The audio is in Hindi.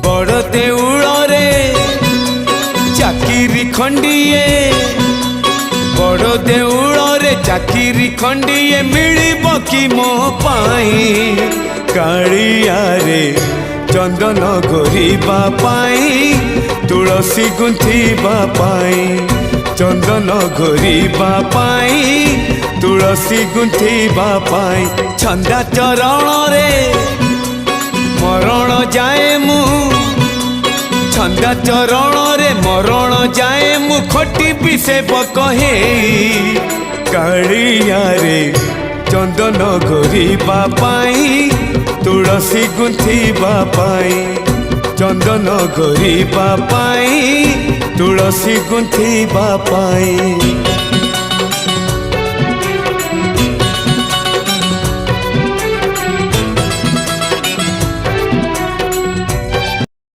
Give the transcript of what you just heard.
बड़ देउल रे चाकिरी खंडिए बड़ देउल रे चाकिरी खंडिए मिलिब कि मो पाई कालिया रे चंदन घोरिबा पाई तुलसी गुंथिबा पाई चंदन घोरिबा पाई तुलसी गुंथिबा पाई छंदा चरण रे मरण जाए मु छंदा चरण रे मरण जाए मु खटिबी सेवक हे कालिया रे चंदन घोरिबा पाई तुलसी गुंथिबा पाई चंदन घोरिबा पाई तुलसी गुंथिबा पाई।